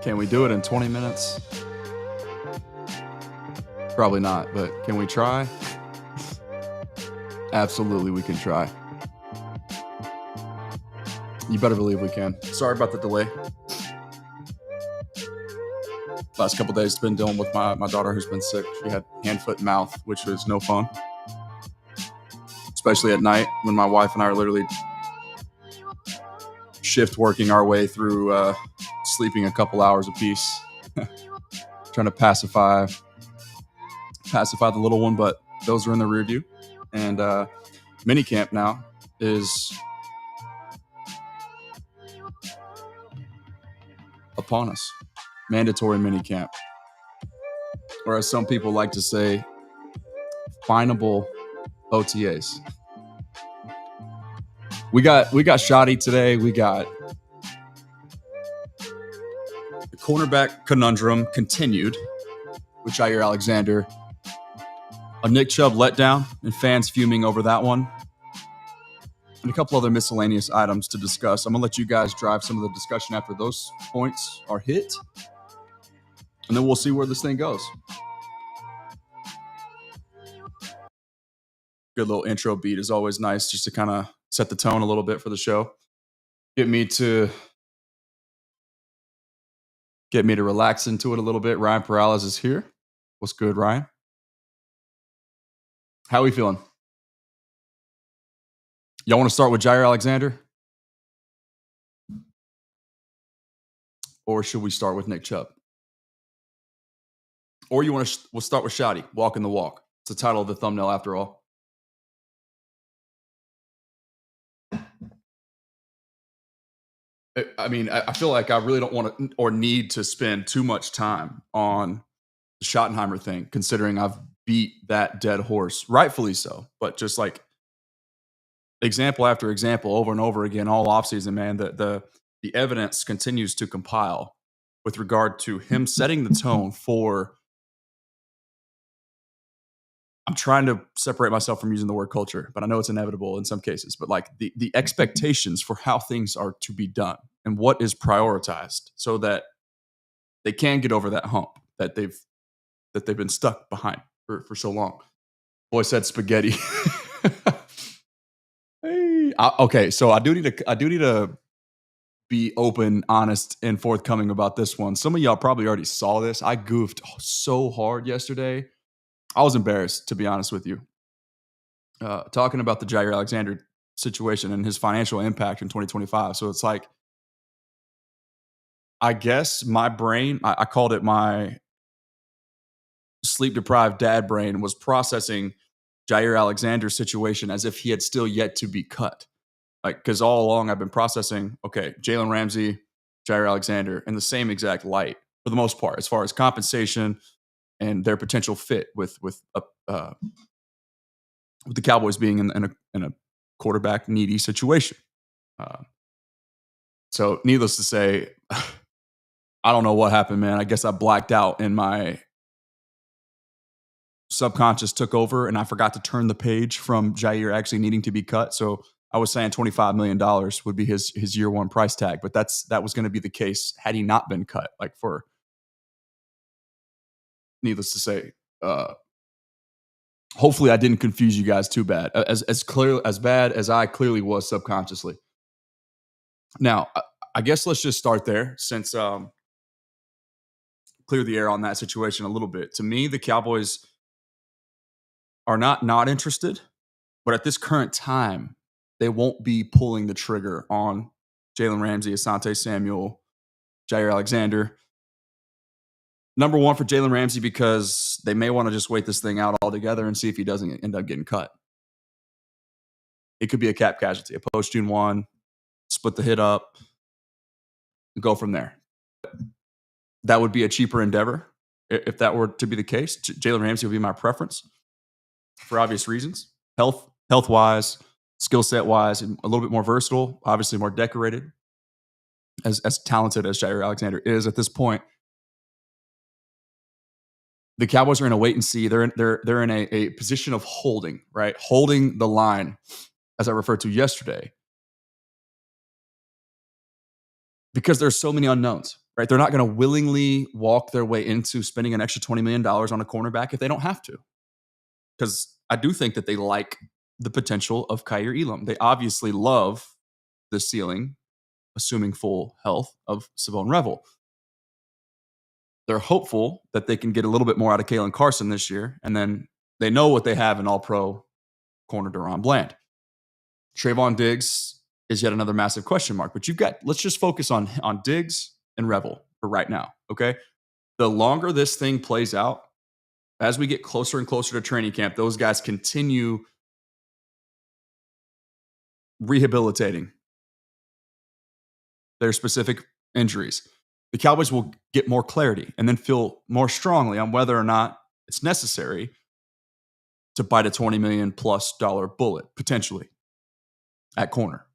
Can we do it in 20 minutes? Probably not, but can we try? Absolutely, we can try. You better believe we can. Sorry about the delay. Last couple days been dealing with my daughter who's been sick. She had hand, foot, mouth, which was no fun. Especially at night when my wife and I are literally shift working our way through sleeping a couple hours apiece. Trying to pacify the little one, but those are in the rear view. And minicamp now is upon us. Mandatory minicamp. Or as some people like to say, finable OTAs. We got Schotty today. We got the cornerback conundrum continued with Jaire Alexander. A Nick Chubb letdown and fans fuming over that one. And a couple other miscellaneous items to discuss. I'm going to let you guys drive some of the discussion after those points are hit. And then we'll see where this thing goes. Good little intro beat is always nice just to kind of set the tone a little bit for the show. Get me to relax into it a little bit. Ryan Perales is here. What's good, Ryan? How are we feeling? Y'all want to start with Jaire Alexander? Or should we start with Nick Chubb? Or you want to we'll start with Schotty, walking the walk. It's the title of the thumbnail after all. I mean, I feel like I really don't want to or need to spend too much time on the Schottenheimer thing, considering I've beat that dead horse, rightfully so. But just like example after example over and over again all offseason, man, the evidence continues to compile with regard to him setting the tone for, I'm trying to separate myself from using the word culture, but I know it's inevitable in some cases, but like the expectations for how things are to be done and what is prioritized so that they can get over that hump that they've been stuck behind for so long. Boy said spaghetti. Hey, okay, so I do need to be open, honest, and forthcoming about this one. Some of y'all probably already saw this. I goofed so hard yesterday. I was embarrassed, to be honest with you. Talking about the Jaire Alexander situation and his financial impact in 2025. So it's like, I guess my brain, I called it my sleep-deprived dad brain, was processing Jaire Alexander's situation as if he had still yet to be cut. Like, because all along I've been processing, okay, Jalen Ramsey, Jaire Alexander in the same exact light for the most part, as far as compensation and their potential fit with the Cowboys being in a quarterback needy situation. So needless to say, I don't know what happened, man. I guess I blacked out and my subconscious took over and I forgot to turn the page from Jaire actually needing to be cut. So I was saying $25 million would be his year one price tag, but that was going to be the case had he not been cut. Like, for needless to say, hopefully I didn't confuse you guys too bad, as bad as I clearly was subconsciously. Now, I guess let's just start there, since clear the air on that situation a little bit. To me, the Cowboys are not interested, but at this current time, they won't be pulling the trigger on Jalen Ramsey, Asante Samuel, Jaire Alexander. Number one for Jalen Ramsey, because they may want to just wait this thing out altogether and see if he doesn't end up getting cut. It could be a cap casualty, a post-June 1, split the hit up, go from there. That would be a cheaper endeavor if that were to be the case. Jalen Ramsey would be my preference for obvious reasons. Health-wise, skill set-wise, and a little bit more versatile, obviously more decorated, as talented as Jaire Alexander is at this point. The Cowboys are in a wait and see. They're in a position of holding, right? Holding the line, as I referred to yesterday. because there's so many unknowns, right? They're not going to willingly walk their way into spending an extra $20 million on a cornerback if they don't have to. Because I do think that they like the potential of Kyrie Elum. They obviously love the ceiling, assuming full health, of Savon Revel. They're hopeful that they can get a little bit more out of Kalen Carson this year, and then they know what they have in all-pro corner Deron Bland. Trayvon Diggs is yet another massive question mark, but let's just focus on Diggs and Revel for right now, okay? The longer this thing plays out, as we get closer and closer to training camp, those guys continue rehabilitating their specific injuries. The Cowboys will get more clarity and then feel more strongly on whether or not it's necessary to bite a $20 million plus bullet, potentially, at corner.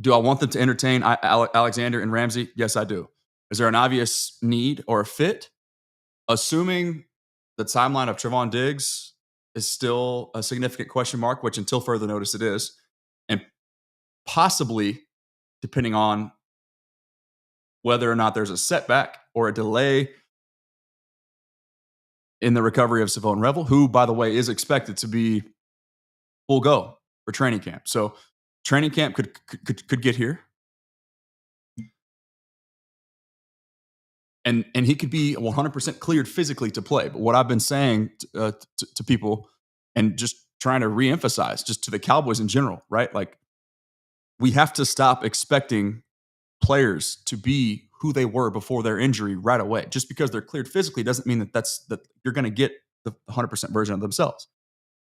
Do I want them to entertain Alexander and Ramsey? Yes, I do. Is there an obvious need or a fit? Assuming the timeline of Trayvon Diggs is still a significant question mark, which until further notice it is, and possibly, depending on whether or not there's a setback or a delay in the recovery of Savon Revel, who, by the way, is expected to be full go for training camp. So training camp could get here. And he could be 100% cleared physically to play. But what I've been saying to people and just trying to reemphasize just to the Cowboys in general, right? Like, we have to stop expecting players to be who they were before their injury right away. Just because they're cleared physically doesn't mean that you're going to get the 100% version of themselves.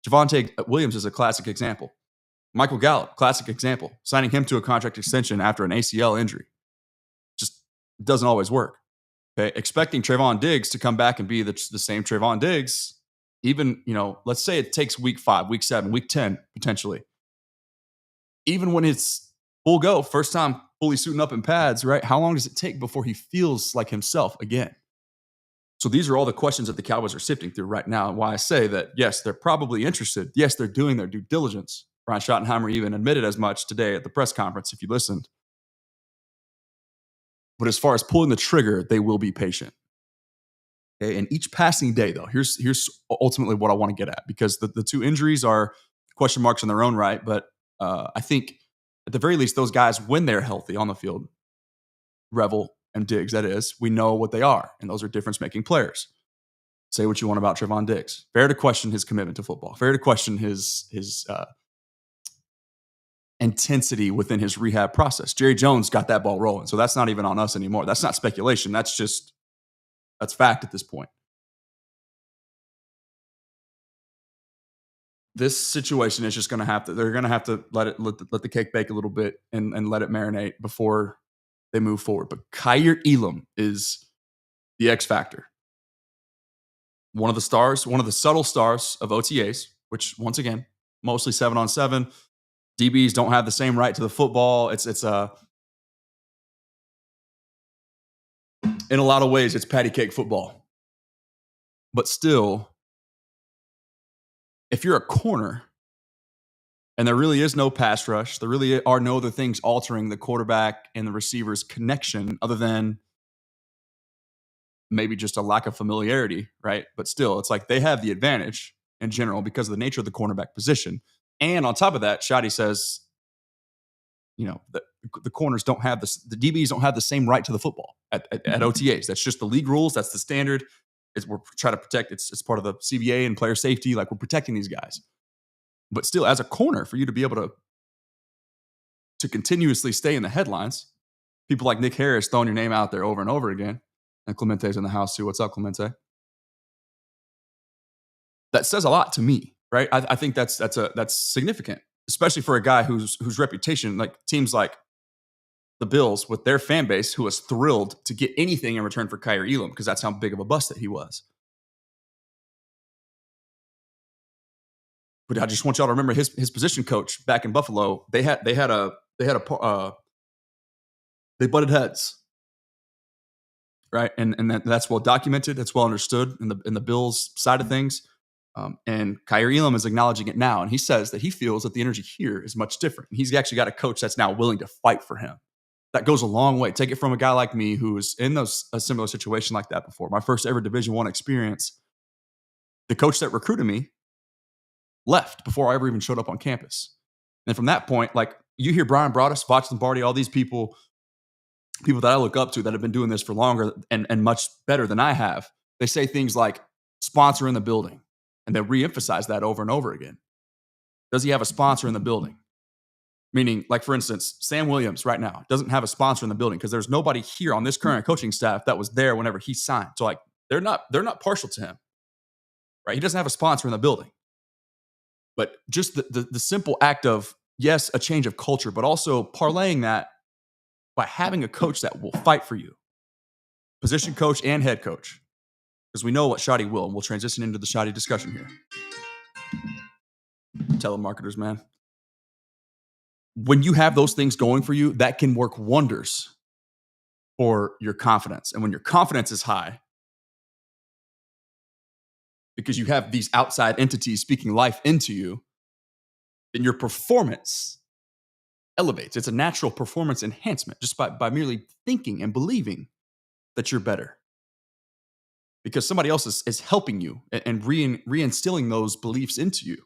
Javonte Williams is a classic example. Michael Gallup, classic example. Signing him to a contract extension after an ACL injury just doesn't always work. Okay, expecting Trayvon Diggs to come back and be the same Trayvon Diggs, even, let's say it takes week 5, week 7, week 10, potentially. Even when it's full go, first time fully suiting up in pads, right? How long does it take before he feels like himself again? So these are all the questions that the Cowboys are sifting through right now, and why I say that, yes, they're probably interested. Yes, they're doing their due diligence. Brian Schottenheimer even admitted as much today at the press conference, if you listened. But as far as pulling the trigger, they will be patient. Okay, and each passing day, though, here's ultimately what I want to get at, because the two injuries are question marks in their own right. But I think at the very least, those guys, when they're healthy on the field, Revel and Diggs, that is, we know what they are, and those are difference-making players. Say what you want about Trayvon Diggs. Fair to question his commitment to football. Fair to question his intensity within his rehab process. Jerry Jones got that ball rolling, so that's not even on us anymore. That's not speculation. That's fact at this point. This situation is just going to have to, they're going to have to let the cake bake a little bit and let it marinate before they move forward. But Kyrie Elum is the X factor. One of the stars, one of the subtle stars of OTAs, which once again, mostly 7-on-7. DBs don't have the same right to the football. It's in a lot of ways, it's patty cake football. But still, if you're a corner and there really is no pass rush, there really are no other things altering the quarterback and the receiver's connection other than maybe just a lack of familiarity, right? But still, it's like they have the advantage in general because of the nature of the cornerback position. And on top of that, Schotty says, the corners don't have the DBs don't have the same right to the football at OTAs. That's just the league rules. That's the standard. We're trying to protect. It's part of the CBA and player safety. Like, we're protecting these guys. But still, as a corner, for you to be able to continuously stay in the headlines, people like Nick Harris throwing your name out there over and over again, and Clemente's in the house too. What's up, Clemente? That says a lot to me, right? I think that's significant, especially for a guy whose reputation, like teams like the Bills with their fan base, who was thrilled to get anything in return for Kyrie Elum because that's how big of a bust that he was. But I just want y'all to remember his position coach back in Buffalo. They butted heads, right? And that's well documented. That's well understood in the Bills side of things. And Kyrie Elum is acknowledging it now. And he says that he feels that the energy here is much different. And he's actually got a coach that's now willing to fight for him. That goes a long way. Take it from a guy like me who was in a similar situation like that before. My first ever Division I experience, the coach that recruited me left before I ever even showed up on campus. And from that point, like you hear Brian Broaddus, Voch Lombardi, all these people that I look up to that have been doing this for longer and much better than I have, they say things like sponsor in the building. And they reemphasize that over and over again. Does he have a sponsor in the building? Meaning, like for instance, Sam Williams right now doesn't have a sponsor in the building because there's nobody here on this current coaching staff that was there whenever he signed. So like they're not partial to him. Right? He doesn't have a sponsor in the building. But just the simple act of, yes, a change of culture, but also parlaying that by having a coach that will fight for you. Position coach and head coach. Because we know what Schotty will, and we'll transition into the Schotty discussion here. Telemarketers, man. When you have those things going for you, that can work wonders for your confidence. And when your confidence is high, because you have these outside entities speaking life into you, then your performance elevates. It's a natural performance enhancement just by merely thinking and believing that you're better. Because somebody else is helping you and reinstilling those beliefs into you.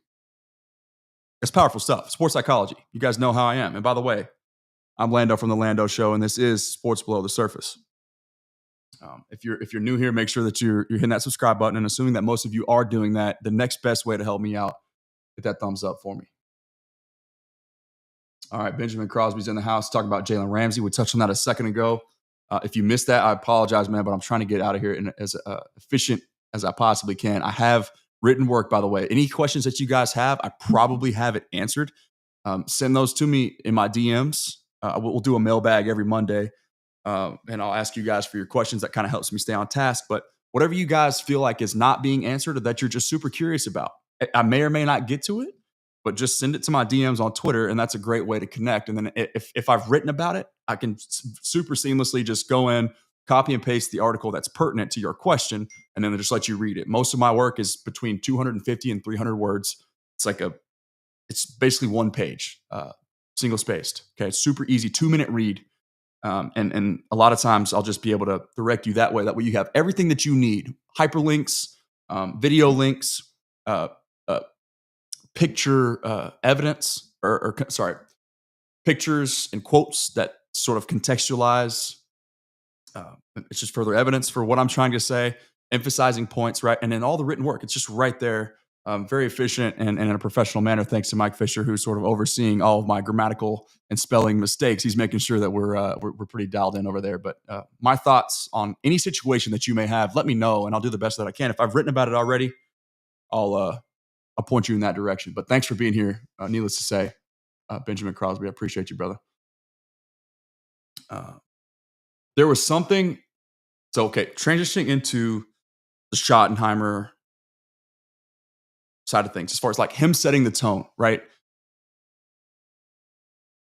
It's powerful stuff. Sports psychology. You guys know how I am. And by the way, I'm Lando from the Lando Show, and this is Sports Below the Surface. If you're new here, make sure that you're hitting that subscribe button. And assuming that most of you are doing that, the next best way to help me out, hit that thumbs up for me. All right, Benjamin Crosby's in the house talking about Jalen Ramsey. We touched on that a second ago. If you missed that, I apologize, man, but I'm trying to get out of here in as efficient as I possibly can. I have written work, by the way. Any questions that you guys have, I probably have it answered. Send those to me in my DMs. We'll do a mailbag every Monday, and I'll ask you guys for your questions. That kind of helps me stay on task. But whatever you guys feel like is not being answered or that you're just super curious about, I may or may not get to it, but just send it to my DMs on Twitter, and that's a great way to connect. And then if I've written about it, I can super seamlessly just go in, copy and paste the article that's pertinent to your question, and then just let you read it. Most of my work is between 250 and 300 words. It's basically one page, single spaced. Okay, it's super easy, 2-minute read. And a lot of times I'll just be able to direct you that way. That way you have everything that you need: hyperlinks, video links, picture evidence, pictures and quotes that sort of contextualize. It's just further evidence for what I'm trying to say, emphasizing points, right? And then all the written work, it's just right there, very efficient and in a professional manner, thanks to Mike Fisher, who's sort of overseeing all of my grammatical and spelling mistakes. He's making sure that we're pretty dialed in over there. But my thoughts on any situation that you may have, let me know, and I'll do the best that I can. If I've written about it already, I'll point you in that direction. But thanks for being here. Needless to say, Benjamin Crosby, I appreciate you, brother. There was something. So, okay, transitioning into the Schottenheimer side of things, as far as like him setting the tone, right?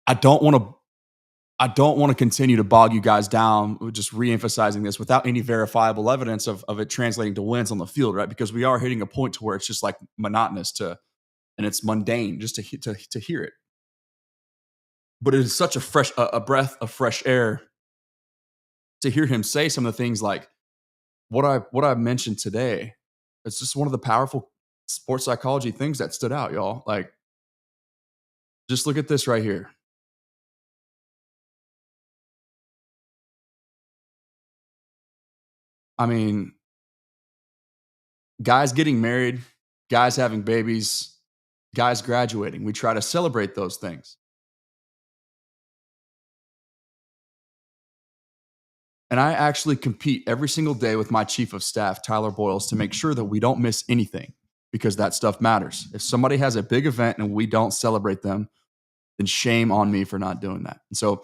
I don't want to continue to bog you guys down with just reemphasizing this without any verifiable evidence of it translating to wins on the field, right? Because we are hitting a point to where it's just like monotonous and it's mundane just to hear it. But it is such a breath of fresh air to hear him say some of the things like what I mentioned today. It's just one of the powerful sports psychology things that stood out, y'all. Like, just look at this right here. I mean, guys getting married, guys having babies, guys graduating. We try to celebrate those things. And I actually compete every single day with my chief of staff, Tyler Boyles, to make sure that we don't miss anything because that stuff matters. If somebody has a big event and we don't celebrate them, then shame on me for not doing that. And so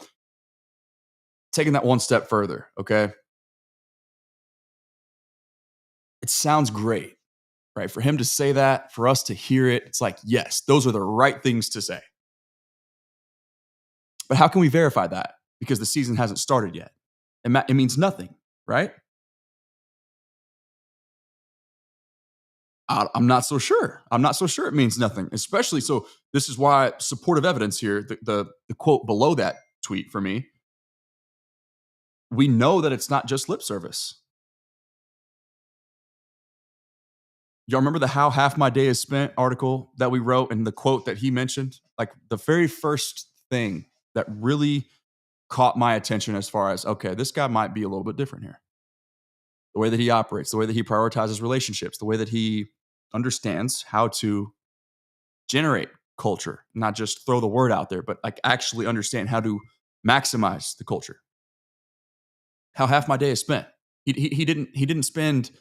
taking that one step further, okay? It sounds great, right? For him to say that, for us to hear it, it's like, yes, those are the right things to say. But how can we verify that? Because the season hasn't started yet. It means nothing, right? I'm not so sure. I'm not so sure it means nothing, especially so. This is why supportive evidence here, the quote below that tweet for me, we know that it's not just lip service. Y'all remember the How Half My Day Is Spent article that we wrote and the quote that he mentioned? Like the very first thing that really caught my attention as far as, okay, this guy might be a little bit different here. The way that he operates, the way that he prioritizes relationships, the way that he understands how to generate culture, not just throw the word out there, but like actually understand how to maximize the culture. How half my day is spent. He didn't spend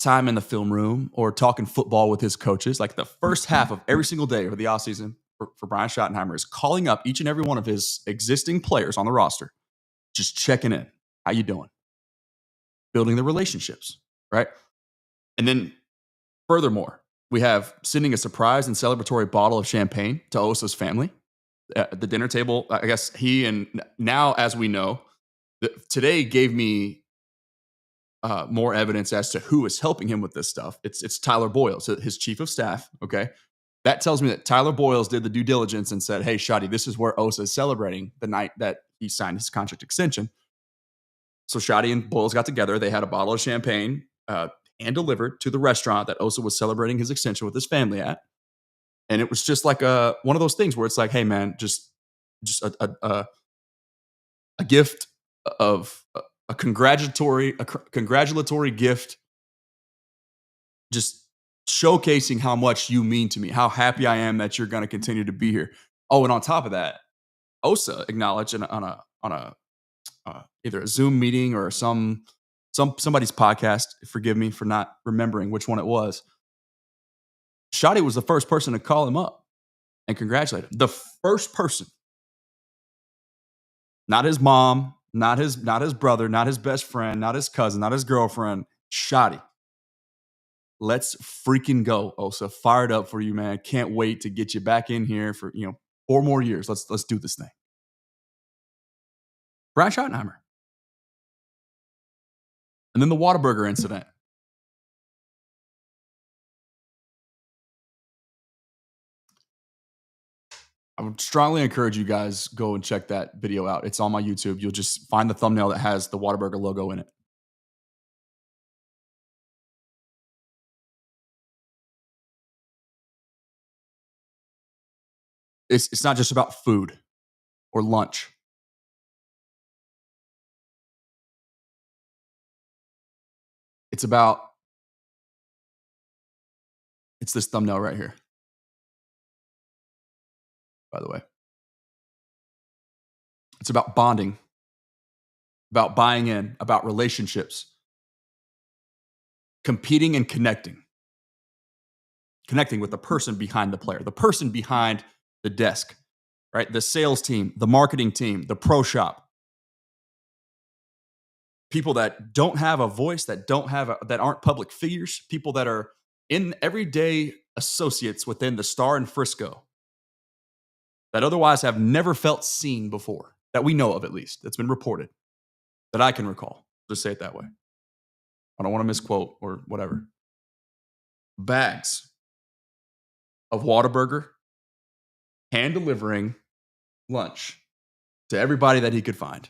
time in the film room or talking football with his coaches. Like the first half of every single day of the offseason for Brian Schottenheimer is calling up each and every one of his existing players on the roster, just checking in. How you doing? Building the relationships, right? And then furthermore, we have sending a surprise and celebratory bottle of champagne to Osa's family at the dinner table. I guess he, and now, as we know, today gave me more evidence as to who is helping him with this stuff. It's Tyler Boyles, his chief of staff. Okay. That tells me that Tyler Boyles did the due diligence and said, hey, Schotty, this is where Osa is celebrating the night that he signed his contract extension. So Schotty and Boyles got together. They had a bottle of champagne hand delivered to the restaurant that Osa was celebrating his extension with his family at. And it was just like one of those things where it's like, hey, man, just a gift of a congratulatory gift, just showcasing how much you mean to me, how happy I am that you're going to continue to be here. Oh, and on top of that, Osa acknowledged on a either a Zoom meeting or somebody's podcast. Forgive me for not remembering which one it was. Schotty was the first person to call him up and congratulate him. The first person, not his mom, not his brother, not his best friend, not his cousin, not his girlfriend. Schotty. Let's freaking go, Osa. Fired up for you, man. Can't wait to get you back in here for 4 more years. Let's do this thing. Brian Schottenheimer. And then the Whataburger incident. I would strongly encourage you guys go and check that video out. It's on my YouTube. You'll just find the thumbnail that has the Whataburger logo in it. It's not just about food or lunch. It's this thumbnail right here, by the way. It's about bonding, about buying in, about relationships, competing and connecting with the person behind the player, the person behind the desk, right? The sales team, the marketing team, the pro shop. People that don't have a voice, that aren't public figures, people that are in everyday associates within the Star and Frisco that otherwise have never felt seen before, that we know of at least, that's been reported, that I can recall. Just say it that way. I don't want to misquote or whatever. Bags of Whataburger hand delivering lunch to everybody that he could find.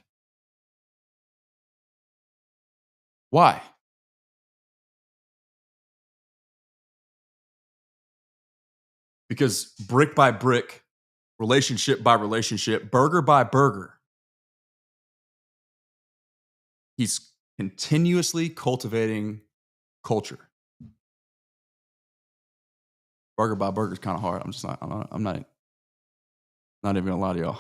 Why? Because brick by brick, relationship by relationship, burger by burger, he's continuously cultivating culture. Burger by burger is kind of hard. I'm not even gonna lie to y'all.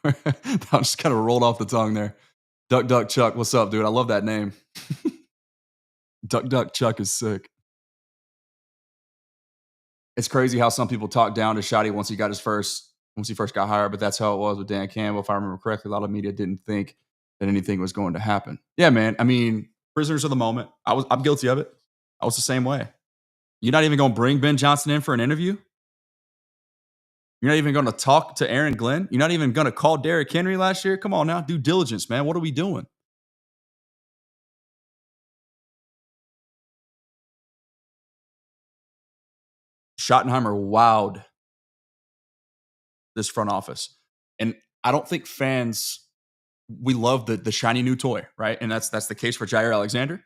That just kind of rolled off the tongue there. Duck Duck Chuck, what's up, dude? I love that name. Duck Duck Chuck is sick. It's crazy how some people talk down to Schotty once he first got hired, but that's how it was with Dan Campbell. If I remember correctly, a lot of media didn't think that anything was going to happen. Yeah, man. I mean, prisoners of the moment. I'm guilty of it. I was the same way. You're not even going to bring Ben Johnson in for an interview? You're not even going to talk to Aaron Glenn? You're not even going to call Derrick Henry last year? Come on now. Due diligence, man. What are we doing? Schottenheimer wowed this front office. And I don't think fans, we love the shiny new toy, right? And that's the case for Jaire Alexander.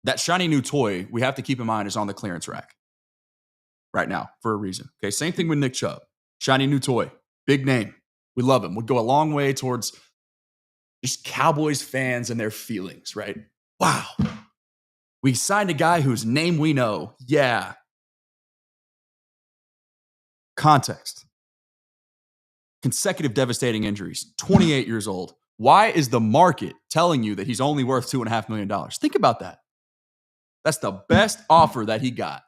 That shiny new toy, we have to keep in mind, is on the clearance rack right now for a reason. Okay, same thing with Nick Chubb. Shiny new toy, big name. We love him. Would go a long way towards just Cowboys fans and their feelings, right? Wow. We signed a guy whose name we know. Yeah. Context. Consecutive devastating injuries. 28 years old. Why is the market telling you that he's only worth $2.5 million? Think about that. That's the best offer that he got.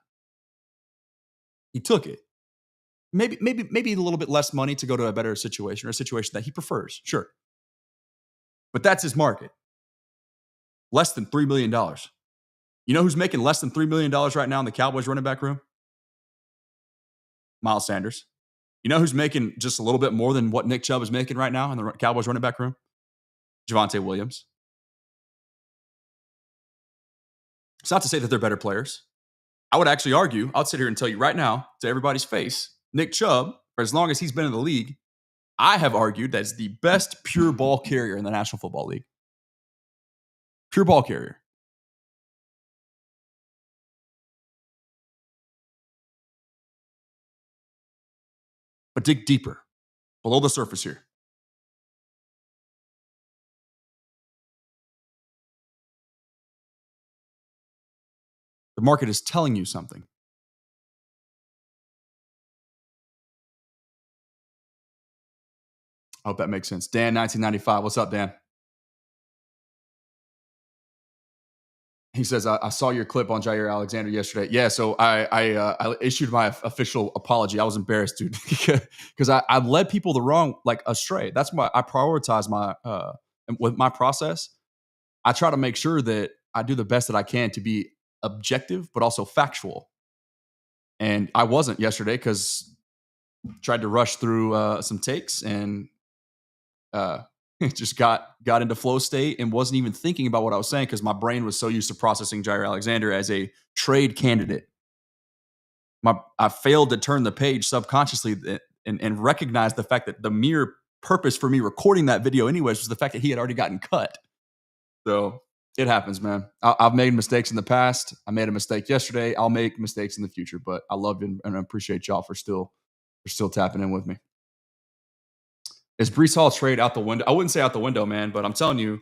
He took it. Maybe a little bit less money to go to a better situation, or a situation that he prefers. Sure. But that's his market. Less than $3 million. You know who's making less than $3 million right now in the Cowboys running back room? Miles Sanders. You know who's making just a little bit more than what Nick Chubb is making right now in the Cowboys running back room? Javonte Williams. It's not to say that they're better players. I would actually argue, I'll sit here and tell you right now, to everybody's face, Nick Chubb, for as long as he's been in the league, I have argued that is the best pure ball carrier in the National Football League. Pure ball carrier. But dig deeper, below the surface here. The market is telling you something. I hope that makes sense. Dan, 1995. What's up, Dan? He says, I saw your clip on Jaire Alexander yesterday. Yeah, so I issued my official apology. I was embarrassed, dude, because I led people the wrong, astray. That's why I prioritize with my process. I try to make sure that I do the best that I can to be objective, but also factual. And I wasn't yesterday because tried to rush through some takes and just got into flow state and wasn't even thinking about what I was saying because my brain was so used to processing Jaire Alexander as a trade candidate. I failed to turn the page subconsciously and recognize the fact that the mere purpose for me recording that video anyways was the fact that he had already gotten cut. So it happens, man. I've made mistakes in the past. I made a mistake yesterday. I'll make mistakes in the future, but I love you and I appreciate y'all for still tapping in with me. Is Breece Hall trade out the window? I wouldn't say out the window, man, but I'm telling you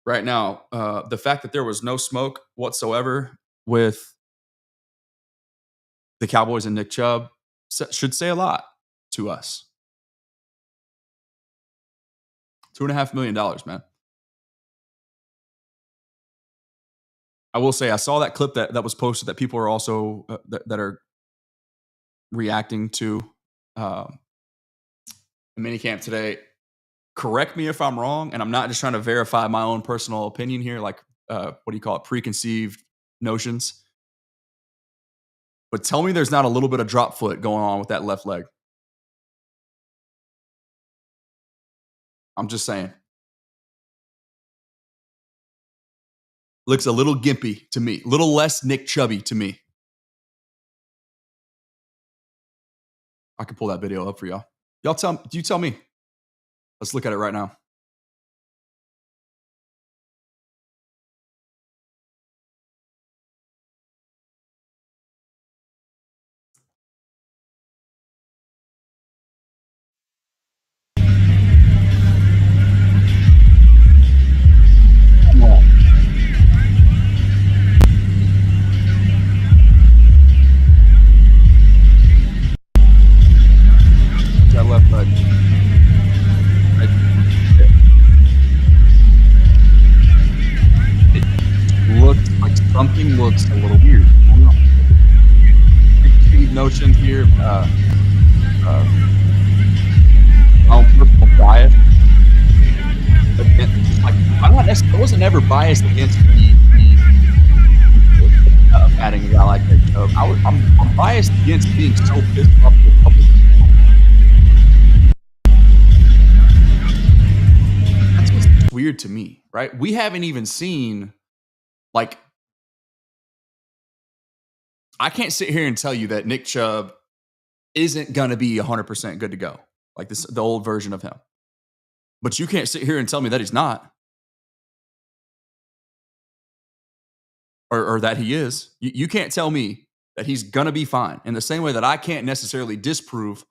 right now, the fact that there was no smoke whatsoever with the Cowboys and Nick Chubb should say a lot to us. $2.5 million, man. I will say I saw that clip that was posted that people are also that are reacting to minicamp today. Correct me if I'm wrong, and I'm not just trying to verify my own personal opinion here, what do you call it, preconceived notions. But tell me there's not a little bit of drop foot going on with that left leg. I'm just saying. Looks a little gimpy to me, a little less Nick Chubby to me. I can pull that video up for y'all. You tell me. Let's look at it right now. That left leg. It looks like something looks a little weird. I don't know. Notion here. Personal bias. I wasn't ever biased against the batting a guy like that. I'm biased against being so pissed off with a couple of people. That's what's weird to me, right? We haven't even seen I can't sit here and tell you that Nick Chubb isn't going to be 100% good to go, like the old version of him. But you can't sit here and tell me that he's not, or that he is. You can't tell me that he's going to be fine in the same way that I can't necessarily disprove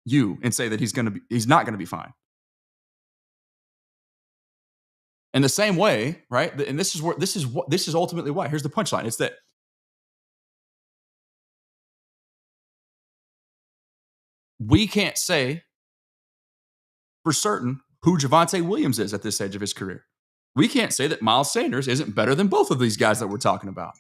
you and say that he's not going to be fine. In the same way, right? And this is ultimately why. Here's the punchline. It's that we can't say for certain who Javonte Williams is at this stage of his career. We can't say that Miles Sanders isn't better than both of these guys that we're talking about.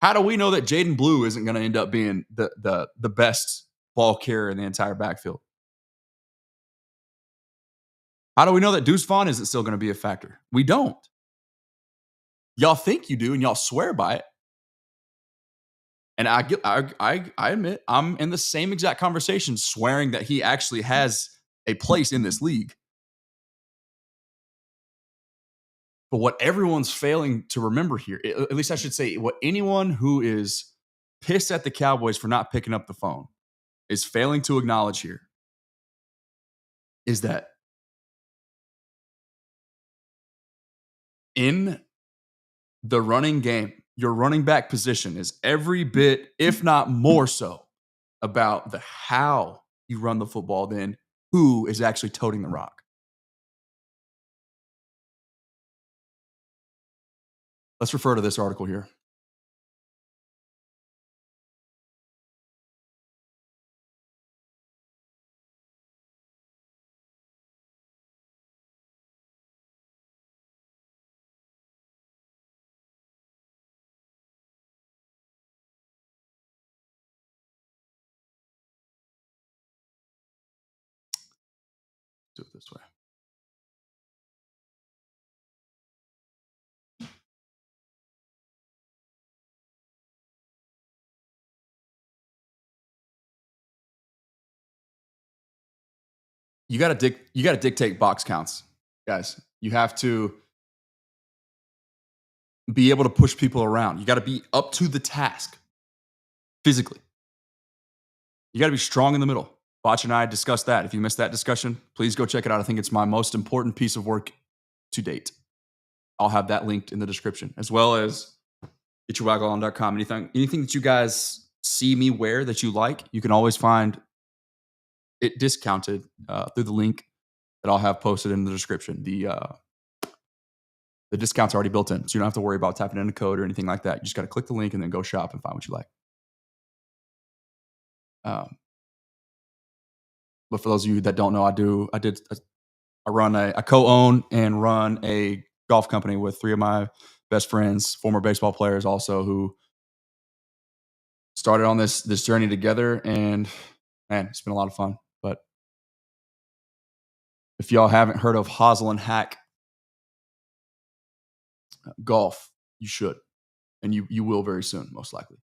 How do we know that Jaden Blue isn't going to end up being the best ball carrier in the entire backfield? How do we know that Deuce Vaughn isn't still going to be a factor? We don't. Y'all think you do, and y'all swear by it. And I admit I'm in the same exact conversation, swearing that he actually has a place in this league. But what everyone's failing to remember here, at least I should say, what anyone who is pissed at the Cowboys for not picking up the phone is failing to acknowledge here, is that in the running game, your running back position is every bit, if not more so, about the how you run the football than who is actually toting the rock. Let's refer to this article here. Do it this way. You got to dictate box counts, guys. You have to be able to push people around. You got to be up to the task physically. You got to be strong in the middle. Botch and I discussed that. If you missed that discussion, please go check it out. I think it's my most important piece of work to date. I'll have that linked in the description, as well as getyourwagon.com. Anything that you guys see me wear that you like, you can always find it discounted through the link that I'll have posted in the description. The discount's already built in, so you don't have to worry about tapping in a code or anything like that. You just got to click the link and then go shop and find what you like. But for those of you that don't know, I co-own and run a golf company with three of my best friends, former baseball players also, who started on this journey together, and man, it's been a lot of fun. But if y'all haven't heard of Hos Hack Golf, you should, and you will very soon, most likely.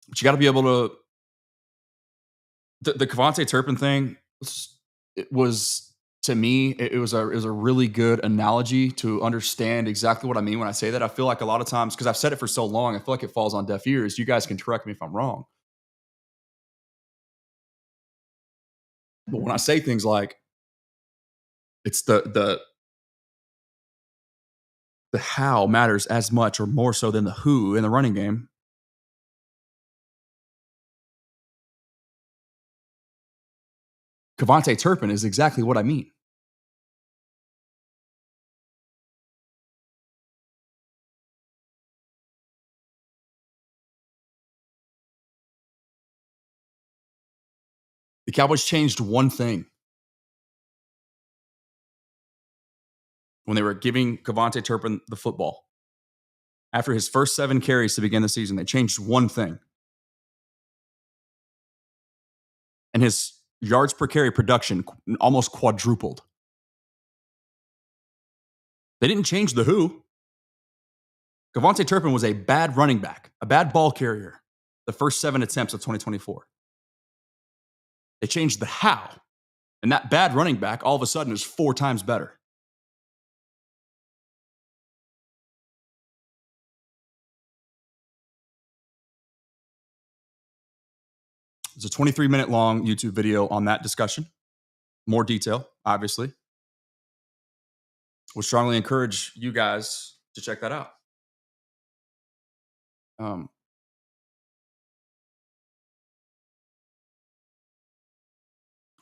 But you got to be able to. The Kevontae Turpin thing, it was, to me, it was a really good analogy to understand exactly what I mean when I say that. I feel like a lot of times, because I've said it for so long, I feel like it falls on deaf ears. You guys can correct me if I'm wrong. But when I say things like it's the how matters as much or more so than the who in the running game, Kevontae Turpin is exactly what I mean. The Cowboys changed one thing when they were giving Kevontae Turpin the football. After his first 7 carries to begin the season, they changed one thing. And his yards per carry production almost quadrupled. They didn't change the who. Kevontae Turpin was a bad running back, a bad ball carrier, the first 7 attempts of 2024. They changed the how, And that bad running back all of a sudden is 4 times better. It's a 23-minute long YouTube video on that discussion. More detail, obviously. Would strongly encourage you guys to check that out.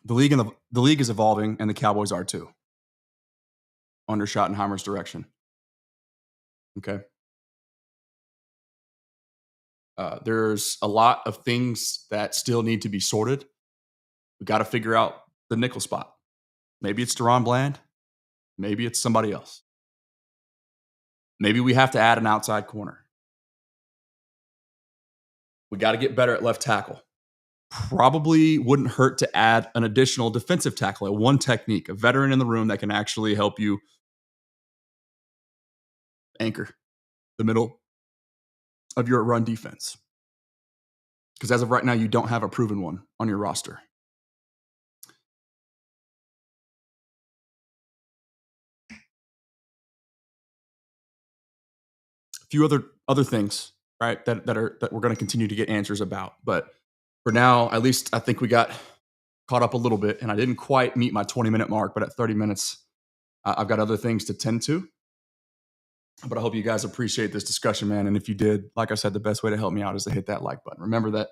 The league is evolving, and the Cowboys are too, under Schottenheimer's direction. Okay. There's a lot of things that still need to be sorted. We got to figure out the nickel spot. Maybe it's Deron Bland. Maybe it's somebody else. Maybe we have to add an outside corner. We got to get better at left tackle. Probably wouldn't hurt to add an additional defensive tackle at one technique, a veteran in the room that can actually help you anchor the middle of your run defense. Because as of right now, you don't have a proven one on your roster. A few other things, right, that we're going to continue to get answers about. But for now, at least I think we got caught up a little bit, and I didn't quite meet my 20-minute mark, but at 30 minutes, I've got other things to tend to. But I hope you guys appreciate this discussion, man. And if you did, like I said, the best way to help me out is to hit that like button. Remember that